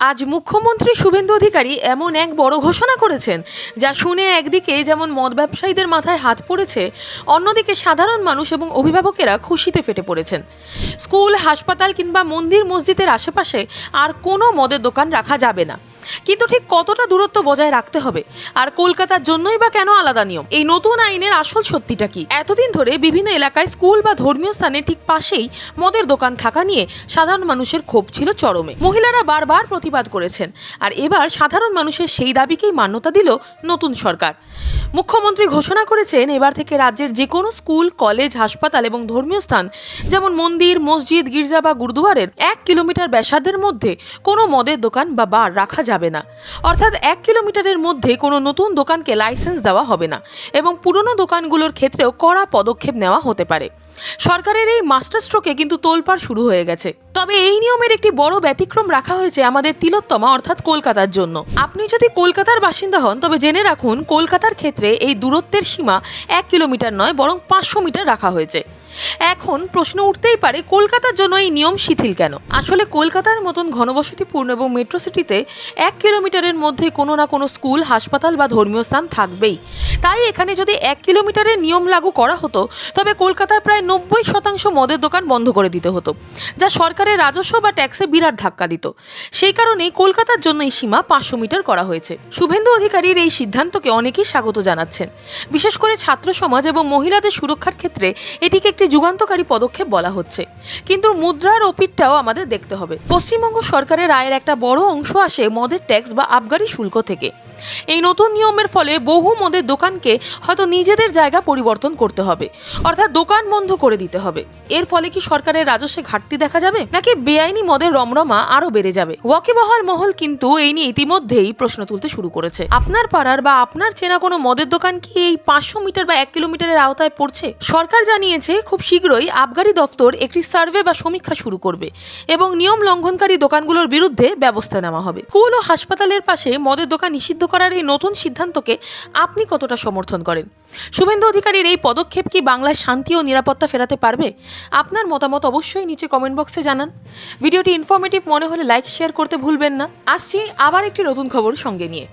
আজ মুখ্যমন্ত্রী শুভেন্দু অধিকারী এমন এক বড় ঘোষণা করেছেন যা শুনে একদিকে যেমন মদ ব্যবসায়ীদের মাথায় হাত পড়েছে, অন্যদিকে সাধারণ মানুষ এবং অভিভাবকেরা খুশিতে ফেটে পড়েছেন। স্কুল, হাসপাতাল কিংবা মন্দির মসজিদের আশেপাশে আর কোনো মদের দোকান রাখা যাবে না, কিন্তু ঠিক কতটা দূরত্ব বজায় রাখতে হবে, আর কলকাতার জন্যই বা কেন আলাদা নিয়ম? এই নতুন আইনের আসল সত্যিটা কি? এতদিন ধরে বিভিন্ন এলাকায় স্কুল বা ধর্মীয় স্থানে ঠিক পাশেই মদের দোকান থাকা নিয়ে সাধারণ মানুষের ক্ষোভ ছিল চরমে। মহিলারা বারবার প্রতিবাদ করেছেন, আর এবার সাধারণ মানুষের সেই দাবিকেই মান্যতা দিল নতুন সরকার। মুখ্যমন্ত্রী ঘোষণা করেছেন এবার থেকে রাজ্যের যে কোনো স্কুল, কলেজ, হাসপাতাল এবং ধর্মীয় স্থান যেমন মন্দির, মসজিদ, গির্জা বা গুরুদুয়ারের 1 কিলোমিটার ব্যাসার্ধের মধ্যে কোনো মদের দোকান বা বার রাখা যাবে না। অর্থাৎ 1 কিলোমিটারের মধ্যে কোনো নতুন দোকানকে লাইসেন্স দেওয়া হবে না এবং পুরনো দোকানগুলোর ক্ষেত্রেও কড়া পদক্ষেপ নেওয়া হতে পারে। সরকারের এই মাস্টার স্ট্রোকে কিন্তু তোলপাড় শুরু হয়ে গেছে। তবে এই নিয়মের একটি বড় ব্যতিক্রম রাখা হয়েছে আমাদের তিলোত্তমা অর্থাৎ কলকাতার জন্য। আপনি যদি কলকাতার বাসিন্দা হন তবে জেনে রাখুন, কলকাতার ক্ষেত্রে এই দূরত্বের সীমা 1 কিলোমিটার নয়, বরং 500 মিটার রাখা হয়েছে। এখন প্রশ্ন উঠতেই পারে, কলকাতার জন্য এই নিয়ম শিথিল কেন? আসলে কলকাতার মতন ঘনবসতিপূর্ণ এবং মেট্রো সিটিতে 1 কিলোমিটারের মধ্যে কোনো না কোনো স্কুল, হাসপাতাল বা ধর্মীয় স্থান থাকবেই। তাই এখানে যদি 1 কিলোমিটারের নিয়ম লাগু করা হতো তবে কলকাতায় প্রায় 90% মদের দোকান বন্ধ করে দিতে হতো, যা সরকারের রাজস্ব বা ট্যাক্সে বিরাট ধাক্কা দিত। সেই কারণেই কলকাতার জন্য এই সীমা 500 মিটার করা হয়েছে। শুভেন্দু অধিকারীর এই সিদ্ধান্তকে অনেকেই স্বাগত জানাচ্ছেন। বিশেষ করে ছাত্র সমাজ এবং মহিলাদের সুরক্ষার ক্ষেত্রে এটিকে একটি যুগান্তকারী পদক্ষেপ বলা হচ্ছে। কিন্তু মুদ্রার ওপিঠটাও আমাদের দেখতে হবে। পশ্চিমবঙ্গ সরকারের আয়ের একটা বড় অংশ আসে মদের ট্যাক্স বা আবগারি শুল্ক থেকে। এই নতুন নিয়মের ফলে বহু মদের দোকানকে হয়তো নিজেদের জায়গা পরিবর্তন করতে হবে, অর্থাৎ দোকান বন্ধ করে দিতে হবে। এর ফলে কি সরকারের রাজস্বে ঘাটতি দেখা যাবে, নাকি বেআইনি মদের রমরমা আরো বেড়ে যাবে? ওয়াকিবহাল মহল কিন্তু এই নিয়ে ইতিমধ্যেই প্রশ্ন তুলতে শুরু করেছে। আপনার পাড়ার বা আপনার চেনা কোনো মদের দোকান কি এই 500 মিটার বা 1 কিলোমিটারের আওতায় পড়ছে? সরকার জানিয়েছে খুব শীঘ্রই আবগারি দপ্তর একটি সার্ভে বা সমীক্ষা শুরু করবে এবং নিয়ম লঙ্ঘনকারী দোকানগুলোর বিরুদ্ধে ব্যবস্থা নেওয়া হবে। স্কুল ও হাসপাতালের পাশে মদের দোকান নিষিদ্ধ করার এই নতুন সিদ্ধান্তকে আপনি কতটা সমর্থন করেন? শুভেন্দু অধিকারীর এই পদক্ষেপ কি বাংলায় শান্তি ও নিরাপত্তা ফেরাতে পারবে? আপনার মতামত অবশ্যই নিচে কমেন্ট বক্সে জানান। ভিডিওটি ইনফরমেটিভ মনে হলে লাইক, শেয়ার করতে ভুলবেন না। আসছি আবার একটি নতুন খবর সঙ্গে নিয়ে।